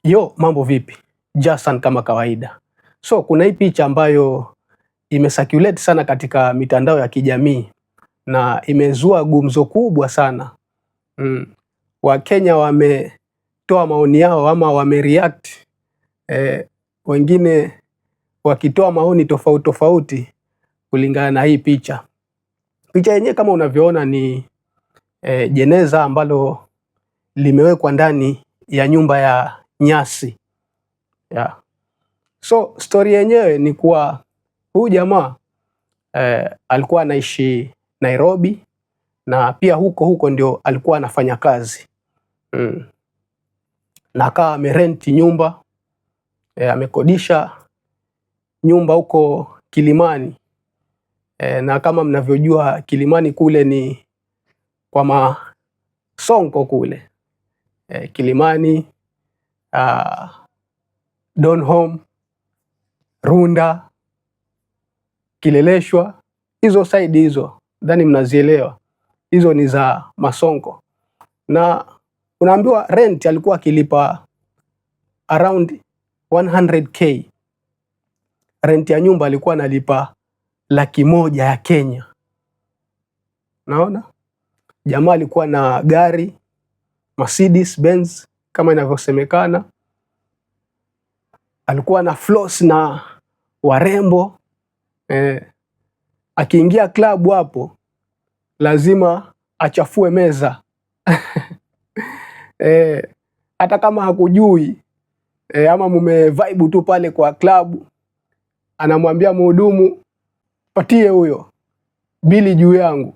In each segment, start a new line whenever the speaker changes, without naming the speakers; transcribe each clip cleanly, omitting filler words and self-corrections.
Yo, mambo vipi? Jason kama kawaida. So kuna hii picha ambayo imesirculate sana katika mitandao ya kijamii na imezua gumzo kubwa sana. Wakenya wametoa maoni yao ama wamereact, wengine wakitoa maoni tofauti tofauti kulingana na hii picha. Picha yenyewe kama unavyoona ni jeneza ambalo limewekwa ndani ya nyumba ya nyasi. Yeah. So story yenyewe ni kuwa huyu jamaa alikuwa anaishi Nairobi na pia huko ndio alikuwa anafanya kazi. Na akawa amerenti nyumba, amekodisha nyumba huko Kilimani. Na kama mnavyojua Kilimani kule ni kwa Masonko kule. Kilimani, Donholm, Runda, Kileleshwa, hizo side hizo, dhani mnazielewa. Hizo ni za Masonko. Na unaambiwa rent alikuwa akilipa around 100k. Rent ya nyumba alikuwa analipa 100,000 ya Kenya. Naona? Jamaa alikuwa na gari Mercedes Benz kama inavyosemekana. Alikuwa na floss na warembo. Akiingia klabu hapo lazima achafue meza. Hata kama hakujui ama mume vibe tu pale kwa klabu, anamwambia mhudumu, patie huyo bili juu yangu.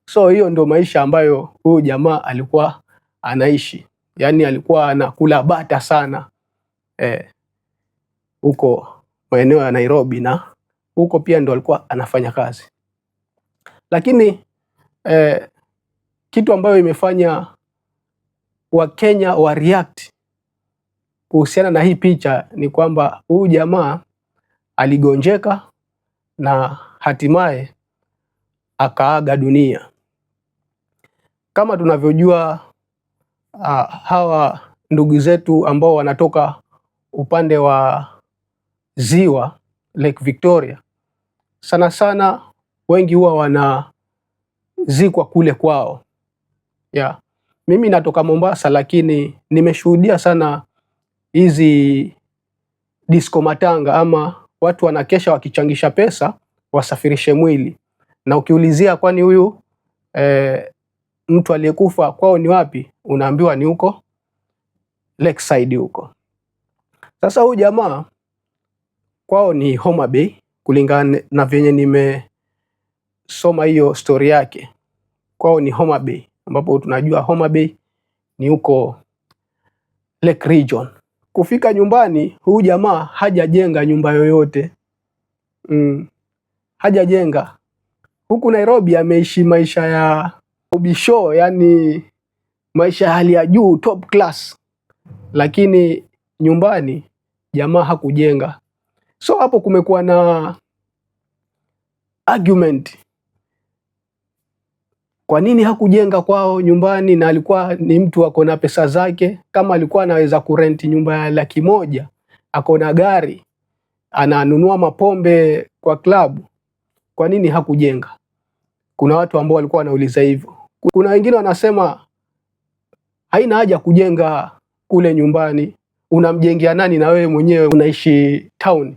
So hiyo ndo maisha ambayo huyu jamaa alikuwa anaishi. Yani alikuwa anakula bata sana huko maeneo ya Nairobi, na huko pia ndo alikuwa anafanya kazi. Lakini kitu ambayo imefanya Wakenya wa react kuhusiana na hii picha ni kwamba huyu jamaa aligonjeka na hatimaye akaaga dunia. Kama tunavyojua, hawa ndugu zetu ambao wanatoka upande wa ziwa Lake Victoria, sana sana wengi huwa wanazikwa kule kwao. Yeah. Mimi natoka Mombasa, lakini nimeshuhudia sana hizi disco matanga, ama watu wanakesha wakichangisha pesa wasafirishe mwili. Na ukiulizia kwani huyu mtu aliyekufa kwao ni wapi, unaambiwa ni huko Lakeside huko. Sasa huyu jamaa kwao ni Homa Bay, kulingana na venye nimesoma hiyo story yake. Kwao ni Homa Bay, ambapo tunajua Homa Bay ni huko Lake Region. Kufika nyumbani, huyu jamaa hajajenga nyumba yoyote. Hajajenga. Huku Nairobi ameishi maisha ya ubisho, yani maisha ya hali ya juu, top class. Lakini nyumbani jamaa hakujenga. So hapo kumekuwa na argument. Kwa nini hakujenga kwao nyumbani, na alikuwa ni mtu ako na pesa zake? Kama alikuwa anaweza kurenti nyumba ya 100,000, ako na gari, ananunua mapombe kwa klabu, kwa nini hakujenga? Kuna watu ambao walikuwa wanauliza hivyo. Kuna wengine wanasema haina haja kujenga kule nyumbani, unamjengea nani na wewe mwenyewe unaishi town?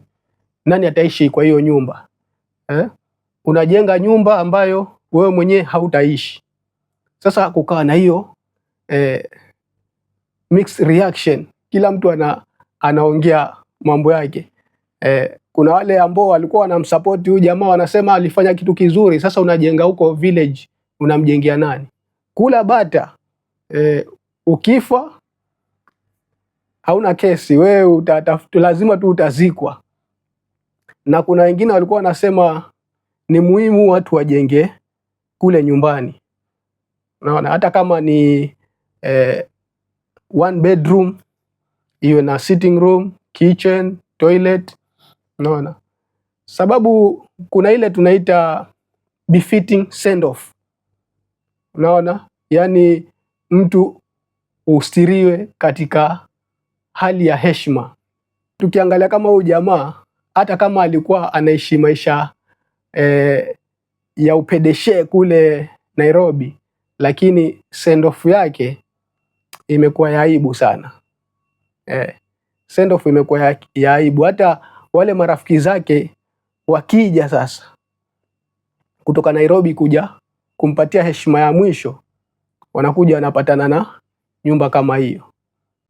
Nani ataishi kwa hiyo nyumba? Unajenga nyumba ambayo wewe mwenyewe hautaishi. Sasa kukawa na hiyo mixed reaction. Kila mtu anaongea mambo yake. Kuna wale ambao walikuwa wanamsupport huyu jamaa, wanasema alifanya kitu kizuri. Sasa unajenga huko village, unamjengea nani? Kula bata. Ukifa hauna kesi, wewe lazima tu utazikwa. Na kuna wengine walikuwa wanasema ni muhimu watu wajenge kule nyumbani. Unaona, hata kama ni 1 bedroom, iwe na sitting room, kitchen, toilet. Unaona, sababu kuna ile tunaita befitting send off. Unaona, yani mtu ustiriwe katika hali ya heshima. Tukiangalia kama huyu jamaa, hata kama alikuwa anaishi maisha ya upedeshe kule Nairobi, lakini send off yake imekuwa ya aibu sana. Send off imekuwa ya aibu. Hata wale marafiki zake wakija sasa kutoka Nairobi kuja kumpatia heshima ya mwisho, wanakuja wanapatana na nyumba kama hiyo.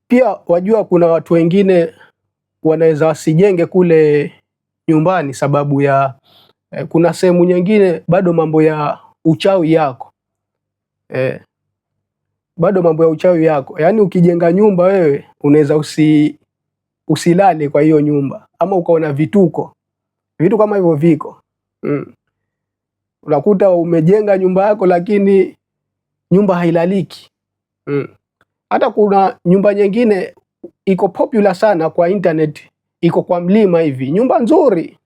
Pia wajua, kuna watu wengine wanaweza wasijenge kule nyumbani sababu ya kuna sehemu nyingine bado mambo ya uchawi yako. Bado mambo ya uchawi yako. Yaani ukijenga nyumba wewe unaweza usilale kwa hiyo nyumba, ama ukaona vituko. Vitu kama hivyo viko. Unakuta umejenga nyumba yako lakini nyumba hailaliki. Hata kuna nyumba nyingine iko popular sana kwa internet, iko kwa mlima hivi, nyumba nzuri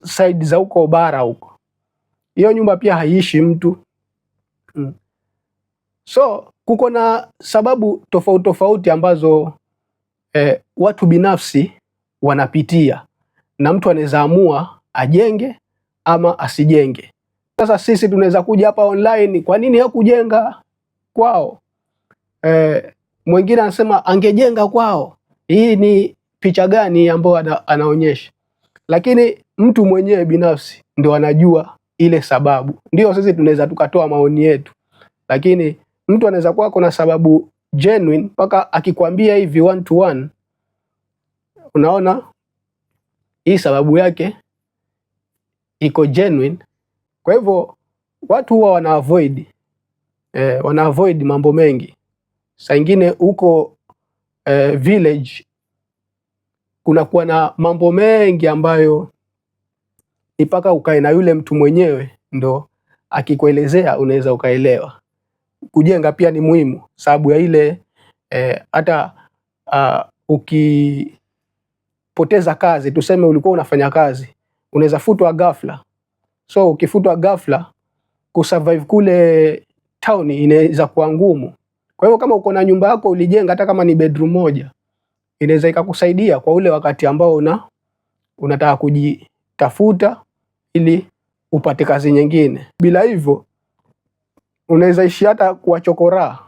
side za huko bara huko. Hiyo nyumba pia haiishi mtu. So kuko na sababu tofauti tofauti ambazo watu binafsi wanapitia, na mtu anaweza amua ajenge ama asijenge. Sasa sisi tunaweza kuja hapa online, kwa nini hakujenga kwao? Mwingine anasema angejenga kwao. Hii ni picha gani ambayo anaonyesha? Lakini mtu mwenyewe binafsi ndio anajua ile sababu. Ndio sisi tunaweza tukatoa maoni yetu, lakini mtu anaweza kuwa kuna sababu genuine mpaka akikwambia hivi one to one, unaona hii sababu yake iko genuine. Kwa hivyo watu huwa wana avoid mambo mengi. Saa ingine huko village kunakuwa na mambo mengi ambayo mpaka ukae na yule mtu mwenyewe ndo akikuelezea unaweza ukaelewa. Kujenga pia ni muhimu sababu ya ile hata ukipoteza kazi, tuseme ulikuwa unafanya kazi, unaweza futwa ghafla. So ukifutwa ghafla, kusurvive kule town inaweza kuwa ngumu. Kwa hivyo kama uko na nyumba yako ulijenga, hata kama ni bedroom moja, inaweza ikakusaidia kwa ule wakati ambao unataka kujitafuta ili upate kazi nyingine. Bila hivyo unaweza ishi hata kwa chokora,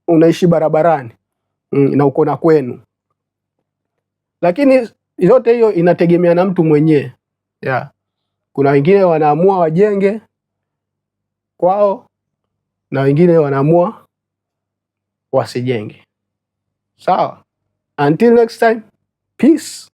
unaishi barabarani na uko na kwenu. Lakini yote hiyo inategemea na mtu mwenyewe. Kuna wengine wanaamua wajenge kwao na wengine wanaamua wasijenge. Sawa? Until next time, peace.